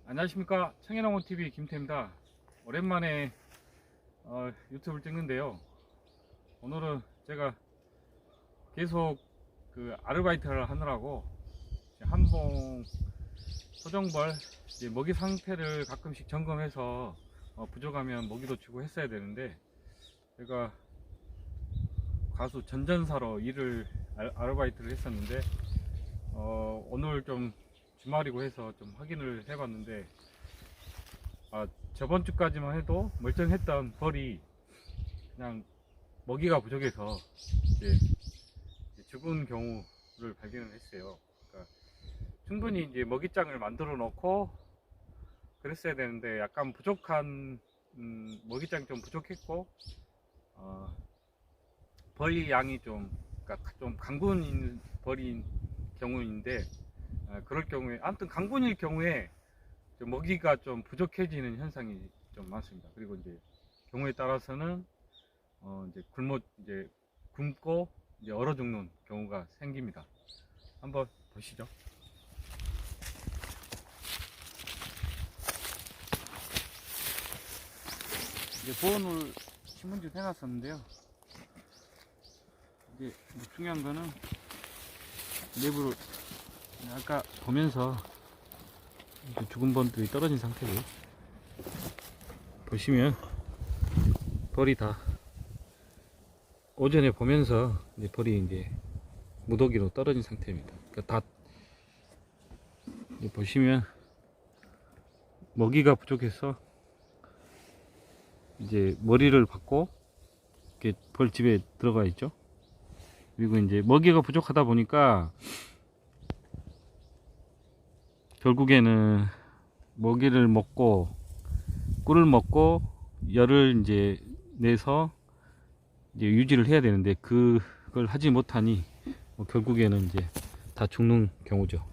안녕하십니까, 청해농어TV 김태입니다. 오랜만에 유튜브를 찍는데요. 오늘은 제가 계속 그 아르바이트를 하느라고 한봉 소정벌 먹이 상태를 가끔씩 점검해서 부족하면 먹이도 주고 했어야 되는데, 제가 가수 전전사로 아르바이트를 했었는데 오늘 좀 주말이고 해서 좀 확인을 해봤는데, 저번 주까지만 해도 멀쩡했던 벌이 그냥 먹이가 부족해서 이제 죽은 경우를 발견을 했어요. 그러니까 충분히 이제 먹이장을 만들어 놓고 그랬어야 되는데, 약간 부족한 먹이장이 좀 부족했고, 벌 양이 그러니까 좀 강군인 벌인 경우인데, 그럴 경우에, 아무튼 강군일 경우에 먹이가 좀 부족해지는 현상이 좀 많습니다. 그리고 이제 경우에 따라서는 이제 굶고 이제 얼어 죽는 경우가 생깁니다. 한번 보시죠. 이제 보온을 신문지에 해놨었는데요. 이제 중요한 거는 내부를 아까 보면서 죽은 벌들이 떨어진 상태고, 보시면 벌이 다 오전에 보면서 이제 벌이 이제 무더기로 떨어진 상태입니다. 그러니까 다 보시면 먹이가 부족해서 이제 머리를 받고 이렇게 벌집에 들어가 있죠. 그리고 이제 먹이가 부족하다 보니까 결국에는 먹이를 먹고 꿀을 먹고 열을 이제 내서 이제 유지를 해야 되는데, 그걸 하지 못하니 결국에는 이제 다 죽는 경우죠.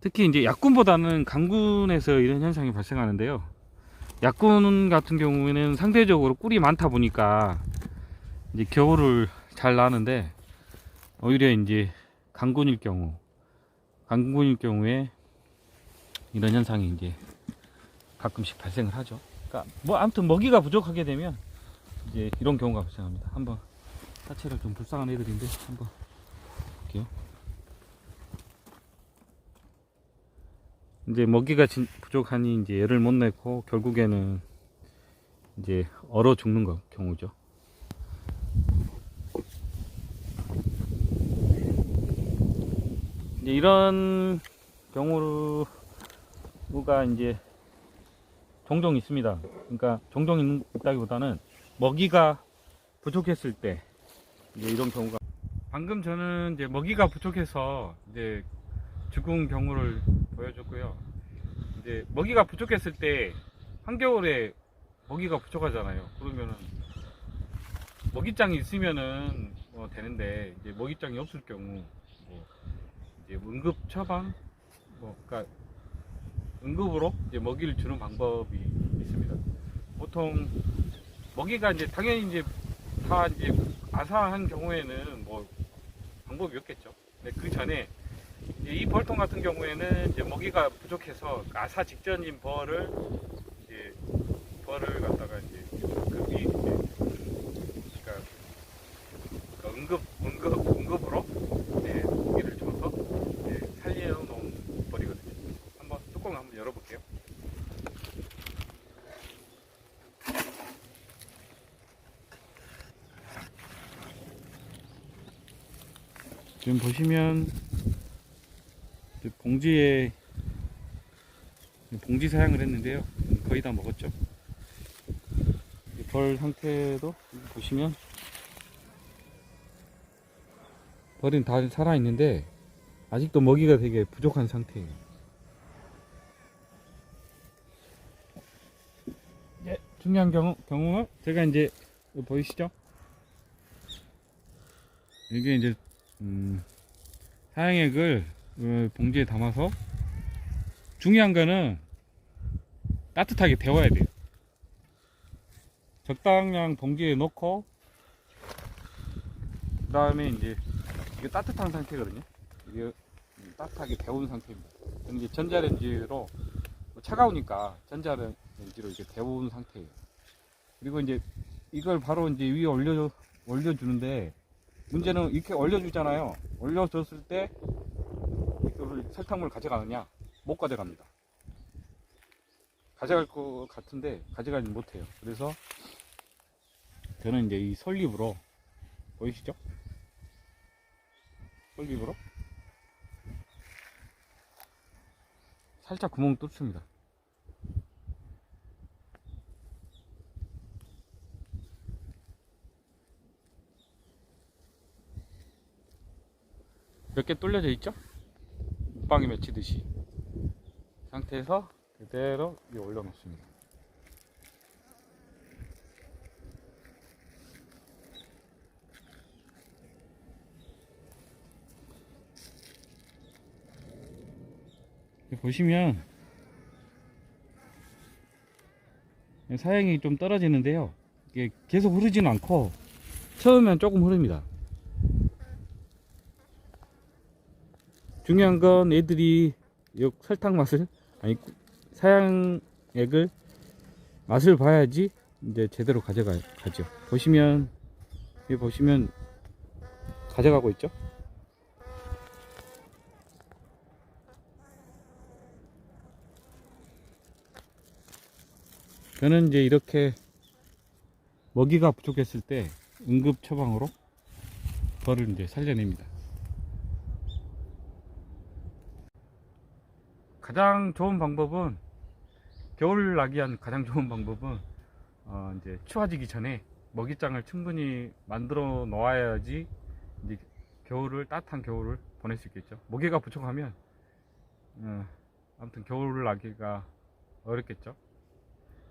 특히 이제 약군보다는 강군에서 이런 현상이 발생하는데요. 약군 같은 경우에는 상대적으로 꿀이 많다 보니까 이제 겨울을 잘 나는데, 오히려 이제 강군일 경우에 이런 현상이 이제 가끔씩 발생을 하죠. 그러니까 뭐 아무튼 먹이가 부족하게 되면 이제 이런 경우가 발생합니다. 한번 사체가 좀 불쌍한 애들인데 한번 볼게요. 이제 먹이가 부족하니 이제 열을 못 내고 결국에는 이제 얼어 죽는 경우죠. 이제 이런 경우가 이제 종종 있습니다. 그러니까 종종 있다기보다는 먹이가 부족했을 때 이제 이런 경우가, 방금 저는 이제 먹이가 부족해서 이제 죽은 경우를 보여줬고요. 이제 먹이가 부족했을 때 한겨울에 먹이가 부족하잖아요. 그러면은 먹이장이 있으면은 되는데, 이제 먹이장이 없을 경우 이제 응급 처방, 그러니까 응급으로 이제 먹이를 주는 방법이 있습니다. 보통 먹이가 이제 당연히 이제 다 이제 아사한 경우에는 방법이 없겠죠. 근데 그 전에 이 벌통 같은 경우에는 이제 먹이가 부족해서 아사 직전인 벌을 갖다가 이제 급히 그러니까 응급으로 먹이를 줘서 살려놓은 벌이거든요. 한번 뚜껑을 한번 열어볼게요. 지금 보시면 봉지 사용을 했는데요. 거의 다 먹었죠. 벌 상태도 보시면 벌은 다 살아있는데 아직도 먹이가 되게 부족한 상태예요. 중요한 경우는 제가 이제 보이시죠? 이게 이제 사양액을 봉지에 담아서, 중요한 거는 따뜻하게 데워야 돼요. 적당량 봉지에 넣고, 그 다음에 이제 이게 따뜻한 상태거든요. 이게 따뜻하게 데운 상태입니다. 이제 전자레인지로 차가우니까 전자레인지로 이렇게 데운 상태예요. 그리고 이제 이걸 바로 이제 위에 올려주는데, 문제는 이렇게 올려주잖아요. 올려줬을 때 이걸 설탕물을 가져가느냐? 못 가져갑니다. 가져갈 것 같은데 가져가지 못해요. 그래서 저는 이제 이 솔잎으로, 보이시죠? 솔잎으로 살짝 구멍 뚫습니다. 몇 개 뚫려져 있죠? 물방이 맺히듯이 상태에서 그대로 위에 올려놓습니다. 보시면 사양이 좀 떨어지는데요, 이게 계속 흐르지는 않고 처음엔 조금 흐릅니다. 중요한 건 애들이 이 설탕 맛을, 아니 사양액을 맛을 봐야지 이제 제대로 가죠. 보시면, 여기 보시면 가져가고 있죠. 저는 이제 이렇게 먹이가 부족했을 때 응급 처방으로 벌을 이제 살려냅니다. 가장 좋은 방법은, 겨울 나기 위한 가장 좋은 방법은 이제 추워지기 전에 먹이장을 충분히 만들어 놓아야지 이제 따뜻한 겨울을 보낼 수 있겠죠. 먹이가 부족하면 아무튼 겨울을 나기가 어렵겠죠.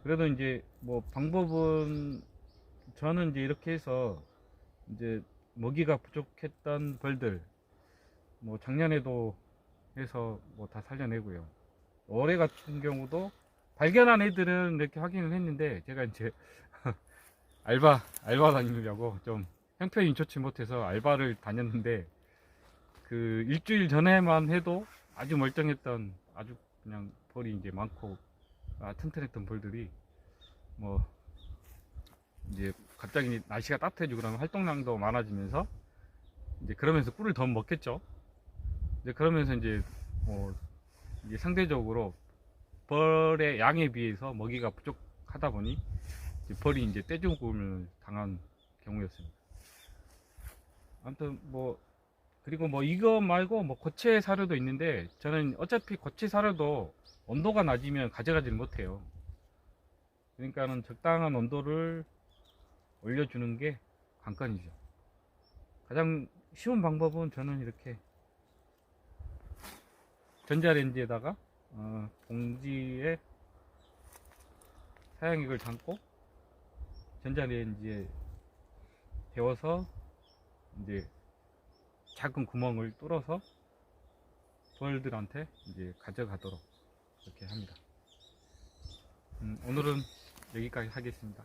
그래도 이제 뭐 방법은, 저는 이제 이렇게 해서 이제 먹이가 부족했던 벌들, 뭐 작년에도 해서 뭐 다 살려내고요. 올해 같은 경우도 발견한 애들은 이렇게 확인을 했는데, 제가 이제 알바 다니려고 좀 형편이 좋지 못해서 알바를 다녔는데, 그 일주일 전에만 해도 아주 멀쩡했던, 아주 그냥 벌이 이제 많고 튼튼했던 벌들이 뭐 이제 갑자기 날씨가 따뜻해지고 그러면 활동량도 많아지면서 이제 그러면서 꿀을 더 먹겠죠. 이제 그러면서 이제 이제 상대적으로 벌의 양에 비해서 먹이가 부족하다 보니 이제 벌이 이제 떼죽음을 당한 경우였습니다. 아무튼 그리고 이거 말고 고체 사료도 있는데, 저는 어차피 고체 사료도 온도가 낮으면 가져가지를 못해요. 그러니까는 적당한 온도를 올려주는 게 관건이죠. 가장 쉬운 방법은, 저는 이렇게 전자레인지에다가 봉지에 사양액을 담고 전자레인지에 데워서 이제 작은 구멍을 뚫어서 벌들한테 이제 가져가도록 이렇게 합니다. 오늘은 여기까지 하겠습니다.